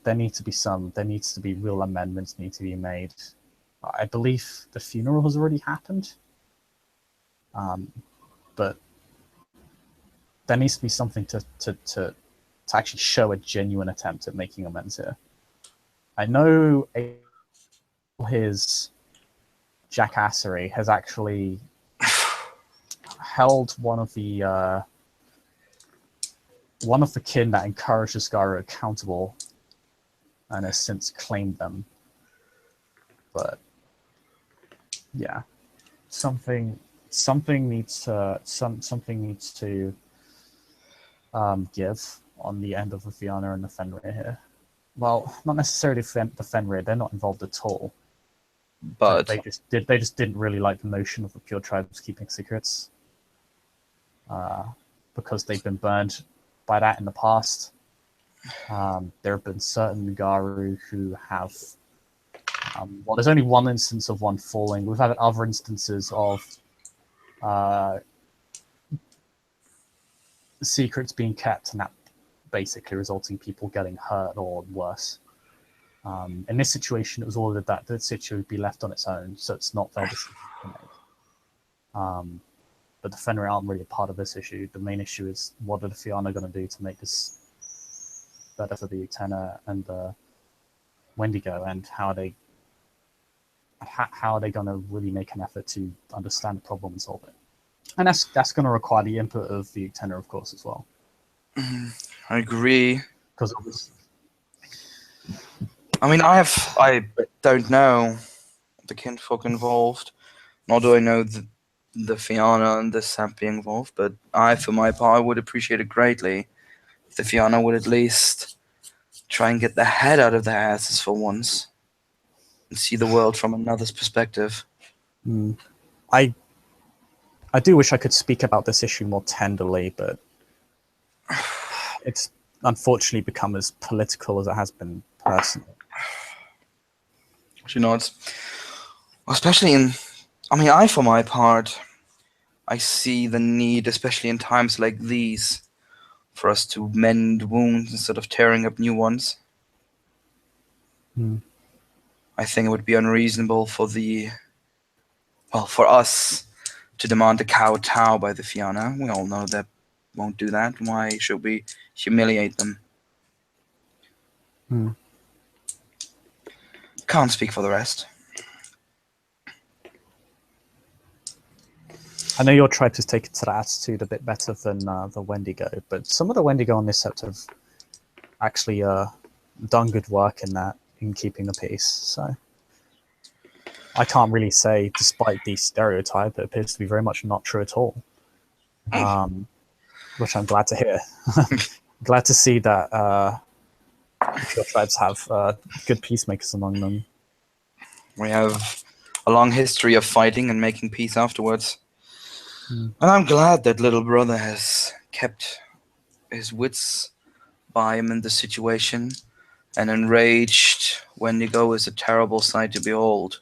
there needs to be real amendments need to be made. I believe the funeral has already happened. But there needs to be something to actually show a genuine attempt at making amends here. I know his jackassery has actually held one of the kin that encouraged this Garou accountable, and has since claimed them. But yeah, something needs to give on the end of the Fianna and the Fenrir here. well, not necessarily the Fenrir. They're not involved at all. But They just didn't really like the notion of the pure tribes keeping secrets, because they've been burned by that in the past. There have been certain Ngaru who have. Well, there's only one instance of one falling. We've had other instances of secrets being kept, and that basically resulting in people getting hurt or worse. In this situation, it was ordered that the situation would be left on its own, so it's not their decision to make. But the Fenrir aren't really a part of this issue. The main issue is what are the Fianna going to do to make this better for the Utena and the Wendigo, and how are they going to really make an effort to understand the problem and solve it? And that's going to require the input of the Utena, of course, as well. I agree. Because I mean, I don't know the kinfolk involved, nor do I know the Fianna and the Sap being involved, but I, for my part, would appreciate it greatly if the Fianna would at least try and get their head out of their asses for once and see the world from another's perspective. I do wish I could speak about this issue more tenderly, but it's unfortunately become as political as it has been personally. You know, it's especially in. I mean, I, for my part, I see the need, especially in times like these, for us to mend wounds instead of tearing up new ones. I think it would be unreasonable for for us to demand a kowtow by the Fianna. We all know that won't do that. Why should we humiliate them? Can't speak for the rest. I know your tribe has taken to that attitude a bit better than the Wendigo, but some of the Wendigo on this set have actually done good work in keeping the peace. So I can't really say, despite the stereotype, it appears to be very much not true at all. Which I'm glad to hear. Glad to see that your tribes have good peacemakers among them. We have a long history of fighting and making peace afterwards. And I'm glad that little brother has kept his wits by him in this situation. An enraged Wendigo is a terrible sight to behold.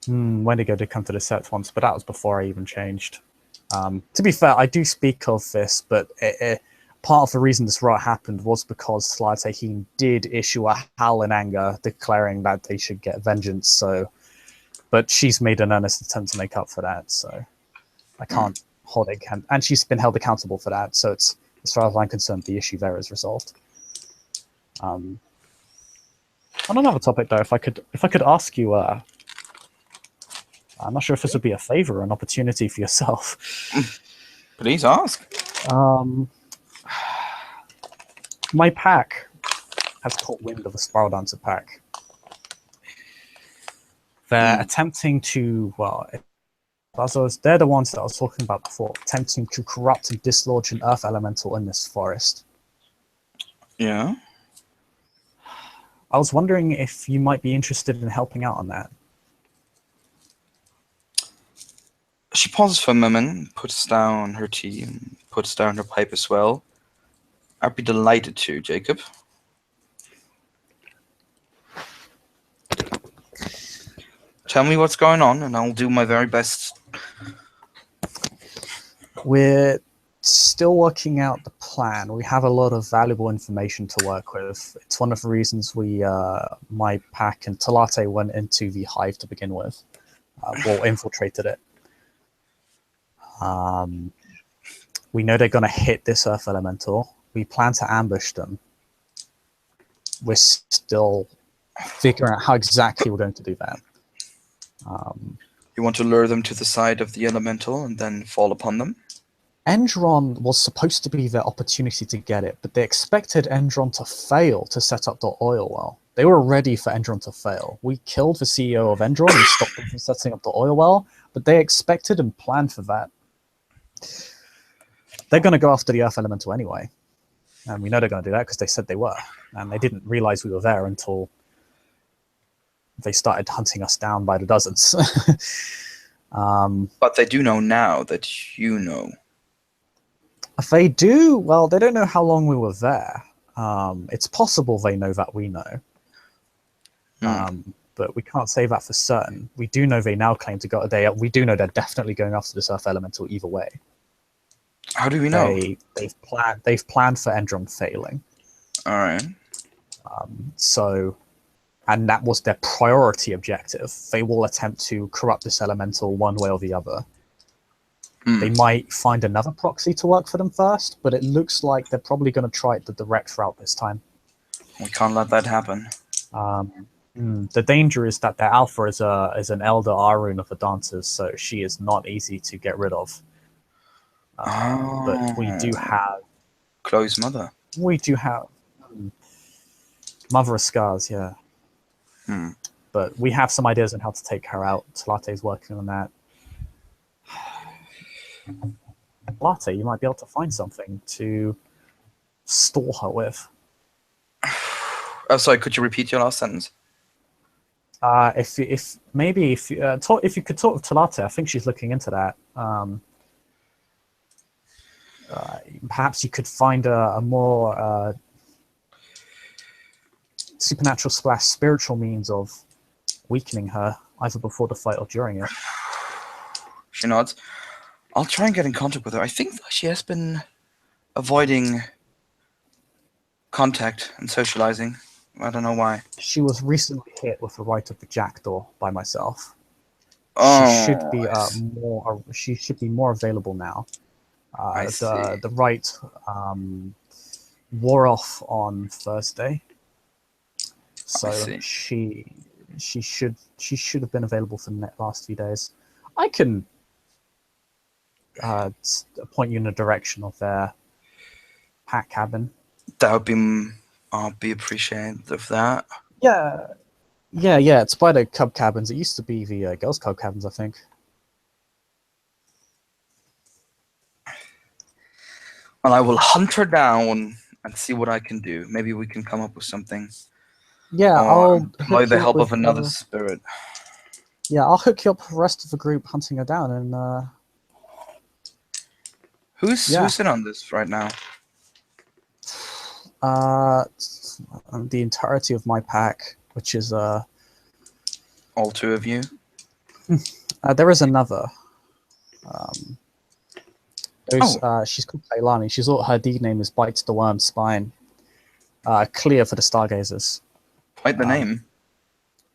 Wendigo did come to the set once, but that was before I even changed. To be fair, I do speak of this, but part of the reason this riot happened was because Slataheen did issue a howl in anger, declaring that they should get vengeance. So, but she's made an earnest attempt to make up for that. So I can't hold it, and she's been held accountable for that. So it's, as far as I'm concerned, the issue there is resolved. On another topic, though, if I could ask you, I'm not sure if this would be a favor or an opportunity for yourself. Please ask. My pack has caught wind of a Spiral Dancer pack. They're attempting to, they're the ones that I was talking about before, attempting to corrupt and dislodge an earth elemental in this forest. Yeah. I was wondering if you might be interested in helping out on that. She pauses for a moment, puts down her tea, and puts down her pipe as well. I'd be delighted to, Jacob. Tell me what's going on, and I'll do my very best. We're still working out the plan. We have a lot of valuable information to work with. It's one of the reasons my pack and Talate went into the hive to begin with, infiltrated it. We know they're going to hit this earth elemental. We plan to ambush them. We're still figuring out how exactly we're going to do that. You want to lure them to the side of the elemental and then fall upon them? Endron was supposed to be their opportunity to get it, but they expected Endron to fail to set up the oil well. They were ready for Endron to fail. We killed the CEO of Endron and stopped them from setting up the oil well, but they expected and planned for that. They're going to go after the Earth Elemental anyway. And we know they're going to do that because they said they were. And they didn't realize we were there until they started hunting us down by the dozens. But they do know now that you know. They do. Well, they don't know how long we were there. It's possible they know that we know. But we can't say that for certain. We do know they now claim to go. We do know they're definitely going after this Earth Elemental either way. How do we know? They've planned for Endron failing. All right. So, and that was their priority objective. They will attempt to corrupt this elemental one way or the other. They might find another proxy to work for them first, but it looks like they're probably going to try it the direct route this time. We can't let that happen. The danger is that their alpha is an elder Arun of the Dancers, so she is not easy to get rid of. But we do have Chloe's mother. We do have Mother of Scars, yeah. But we have some ideas on how to take her out. Talate's working on that. Talate, you might be able to find something to stall her with. Oh, sorry. Could you repeat your last sentence? If you could talk to Talate, I think she's looking into that. Perhaps you could find a more supernatural / spiritual means of weakening her, either before the fight or during it. She nods. I'll try and get in contact with her. I think that she has been avoiding contact and socializing. I don't know why. She was recently hit with the Rite of the Jackdaw by myself. Oh, She should be more available now. The rite wore off on Thursday, so she should have been available for the last few days. I can point you in the direction of their pack cabin. That would be. I'll be appreciative of that. Yeah. It's by the Cub cabins. It used to be the Girls Cub cabins, I think. Well, I will hunt her down and see what I can do. Maybe we can come up with something. Yeah, I'll I'll employ the help of another spirit. Yeah, I'll hook you up with the rest of the group hunting her down, and who's in on this right now? The entirety of my pack, which is all two of you. There is another. She's called Tailani. Her deed name is Bites the Worm's Spine. Clear for the Stargazers. Quite the name.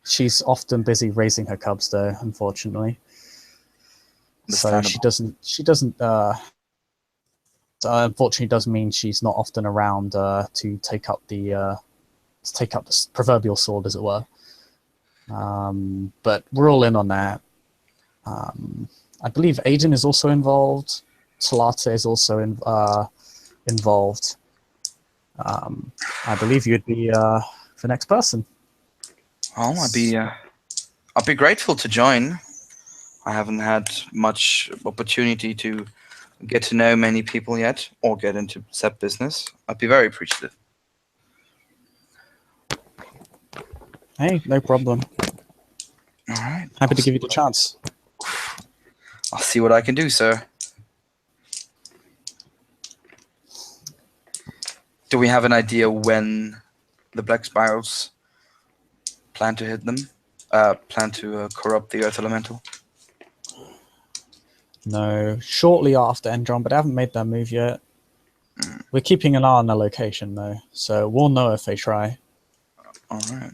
She's often busy raising her cubs, though, unfortunately. So she doesn't. Unfortunately, does mean she's not often around to take up the proverbial sword, as it were. But we're all in on that. I believe Aiden is also involved. Talate is also involved. I believe you'd be the next person. Oh, I'll be grateful to join. I haven't had much opportunity to get to know many people yet, or get into SEP business. I'd be very appreciative. Hey, no problem. All right. Happy to give you the chance. I'll see what I can do, sir. Do we have an idea when the Black Spirals plan to hit them? Plan to corrupt the Earth Elemental? No, shortly after Endron, but they haven't made that move yet. We're keeping an eye on their location, though, so we'll know if they try. All right.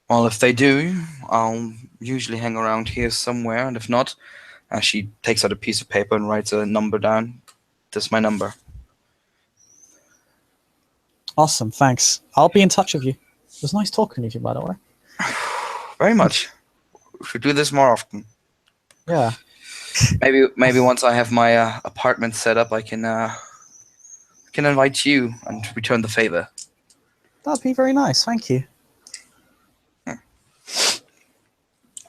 Well, if they do, I'll usually hang around here somewhere, and if not, she takes out a piece of paper and writes a number down. This is my number. Awesome, thanks. I'll be in touch with you. It was nice talking with you, by the way. Very much. We should do this more often. Yeah. Maybe once I have my apartment set up, I can invite you and return the favor. That'd be very nice. Thank you.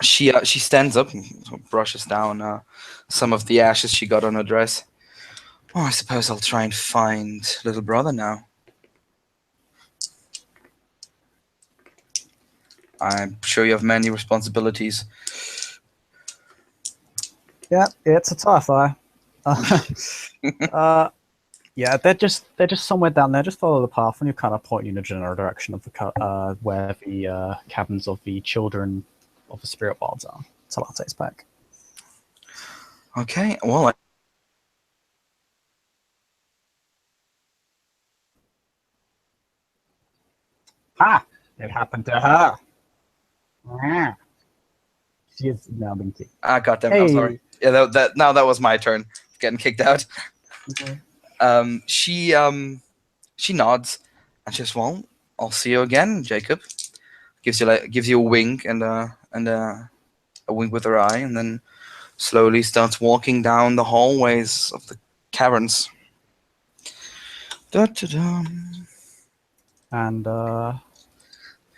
She stands up and brushes down some of the ashes she got on her dress. Oh, I suppose I'll try and find little brother now. I'm sure you have many responsibilities. Yeah, it's a tough eye. Yeah, they're just somewhere down there. Just follow the path, and you kind of point in the general direction of the where the cabins of the children of the spirit wilds are. Talate's back. Okay, well, Ah, it happened to her. Ah. She is now being kicked. goddamn, I'm sorry. Hey. Yeah, that was my turn, getting kicked out. Mhm. She nods and says, "Well, I'll see you again, Jacob." Gives you a wink and a wink with her eye, and then slowly starts walking down the hallways of the caverns. Da-da-da. And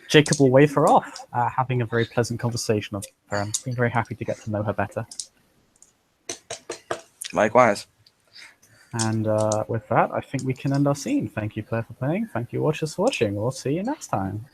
Jacob will wave her off, having a very pleasant conversation with her and being very happy to get to know her better. Likewise. And with that, I think we can end our scene. Thank you, Claire, for playing. Thank you, watchers, for watching. We'll see you next time.